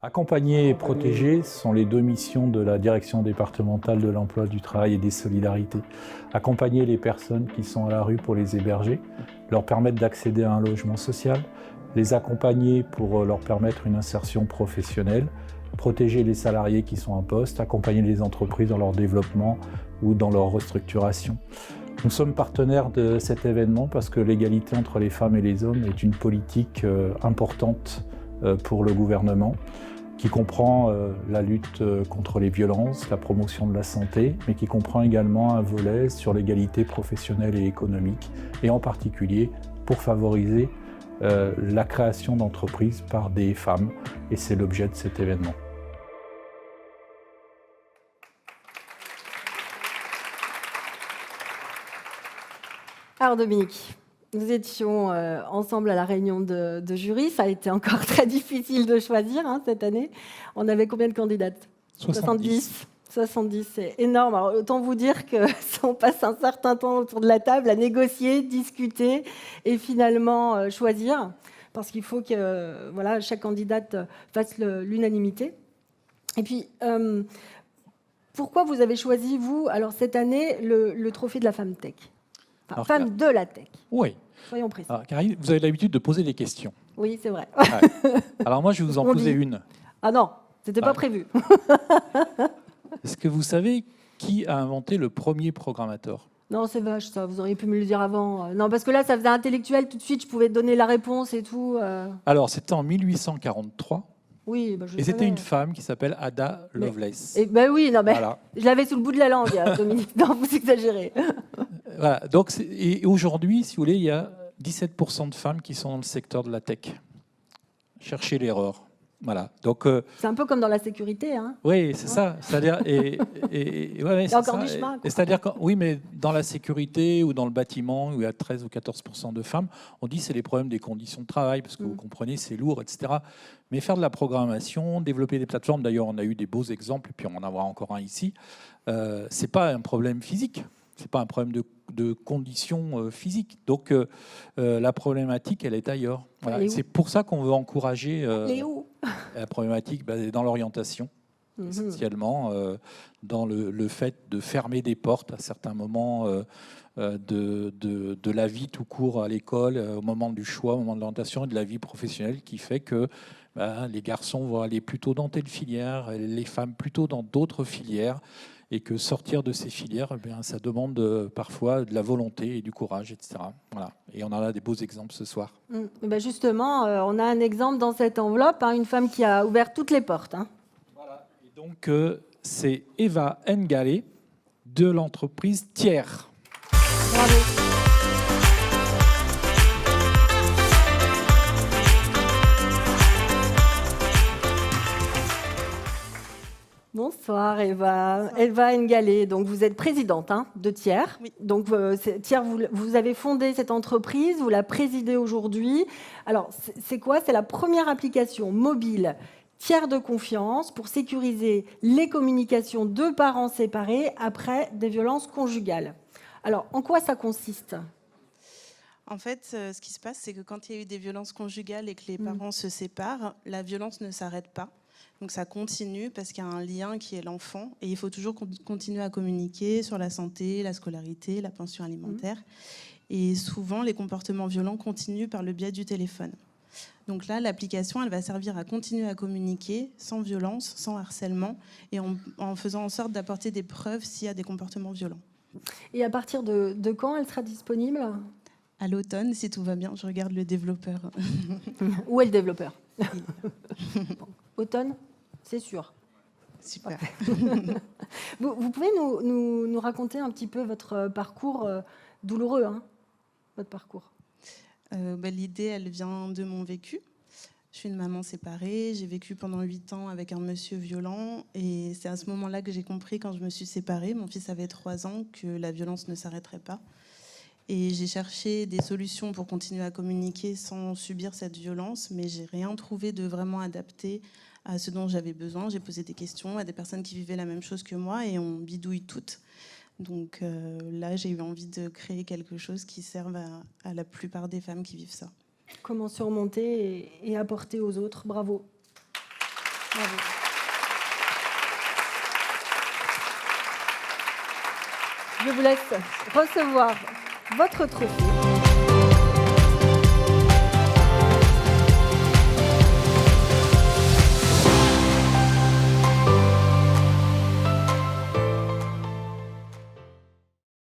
Accompagner et protéger sont les deux missions de la Direction départementale de l'emploi, du travail et des solidarités. Accompagner les personnes qui sont à la rue pour les héberger, leur permettre d'accéder à un logement social, les accompagner pour leur permettre une insertion professionnelle, protéger les salariés qui sont en poste, accompagner les entreprises dans leur développement ou dans leur restructuration. Nous sommes partenaires de cet événement parce que l'égalité entre les femmes et les hommes est une politique importante pour le gouvernement, qui comprend la lutte contre les violences, la promotion de la santé, mais qui comprend également un volet sur l'égalité professionnelle et économique, et en particulier pour favoriser la création d'entreprises par des femmes, et c'est l'objet de cet événement. Alors Dominique, nous étions ensemble à la réunion de jury. Ça a été encore très difficile de choisir cette année. On avait combien de candidates ? 70. 70, c'est énorme. Alors, autant vous dire qu'on passe un certain temps autour de la table à négocier, discuter et finalement choisir. Parce qu'il faut que chaque candidate fasse l'unanimité. Et puis, pourquoi vous avez choisi, vous, alors cette année, le trophée de la femme tech ? Enfin, femme de la tech. Oui. Soyons précis. Alors, Karine, vous avez l'habitude de poser des questions. Oui, c'est vrai. Ouais. Alors moi, je vais vous en poser une. Ah non, c'était pas prévu. Est-ce que vous savez qui a inventé le premier programmateur ? Non, c'est vache, ça. Vous auriez pu me le dire avant. Non, parce que là, ça faisait intellectuel. Tout de suite, je pouvais donner la réponse et tout. Alors, c'était en 1843. Oui, et c'était une femme qui s'appelle Ada Lovelace. Oui, non, mais voilà. Je l'avais sous le bout de la langue, Dominique. Non, vous exagérez. Voilà. Donc, et aujourd'hui, si vous voulez, il y a 17% de femmes qui sont dans le secteur de la tech. Cherchez l'erreur. Voilà. Donc, c'est un peu comme dans la sécurité. Oui, c'est ça. C'est-à-dire, il y a encore du chemin. C'est-à-dire, oui, mais dans la sécurité ou dans le bâtiment, où il y a 13 ou 14% de femmes, on dit que c'est les problèmes des conditions de travail, parce que vous comprenez, c'est lourd, etc. Mais faire de la programmation, développer des plateformes, d'ailleurs, on a eu des beaux exemples, et puis on en aura encore un ici, c'est pas un problème physique. C'est pas un problème de conditions physiques. Donc, la problématique, elle est ailleurs. Voilà. C'est pour ça qu'on veut encourager la problématique dans l'orientation, essentiellement, dans le fait de fermer des portes à certains moments de la vie tout court à l'école, au moment du choix, au moment de l'orientation et de la vie professionnelle, qui fait que les garçons vont aller plutôt dans telle filière, les femmes plutôt dans d'autres filières, et que sortir de ces filières, ça demande parfois de la volonté et du courage, etc. Voilà. Et on en a des beaux exemples ce soir. Justement, on a un exemple dans cette enveloppe, une femme qui a ouvert toutes les portes. Voilà. Et donc, c'est Eva Ngale de l'entreprise Thiers. Bravo. Bonsoir Eva. Bonsoir. Eva Ngale, donc vous êtes présidente de Thiers. Oui. Donc Thiers, vous avez fondé cette entreprise, vous la présidez aujourd'hui. Alors c'est quoi ? C'est la première application mobile tiers de confiance pour sécuriser les communications de parents séparés après des violences conjugales. Alors en quoi ça consiste ? En fait, ce qui se passe, c'est que quand il y a eu des violences conjugales et que les parents se séparent, la violence ne s'arrête pas. Donc ça continue parce qu'il y a un lien qui est l'enfant et il faut toujours continuer à communiquer sur la santé, la scolarité, la pension alimentaire. Et souvent, les comportements violents continuent par le biais du téléphone. Donc là, l'application, elle va servir à continuer à communiquer sans violence, sans harcèlement et en faisant en sorte d'apporter des preuves s'il y a des comportements violents. Et à partir de quand elle sera disponible ? À l'automne, si tout va bien, je regarde le développeur. Où est le développeur ? Automne ? C'est sûr. Super. Vous pouvez nous raconter un petit peu votre parcours douloureux, votre parcours ? L'idée, elle vient de mon vécu. Je suis une maman séparée. J'ai vécu pendant 8 ans avec un monsieur violent. Et c'est à ce moment-là que j'ai compris, quand je me suis séparée, mon fils avait 3 ans, que la violence ne s'arrêterait pas. Et j'ai cherché des solutions pour continuer à communiquer sans subir cette violence, mais j'ai rien trouvé de vraiment adapté à ce dont j'avais besoin. J'ai posé des questions à des personnes qui vivaient la même chose que moi et on bidouille toutes. Donc là, j'ai eu envie de créer quelque chose qui serve à la plupart des femmes qui vivent ça. Comment surmonter et apporter aux autres. Bravo. Bravo. Je vous laisse recevoir votre trophée.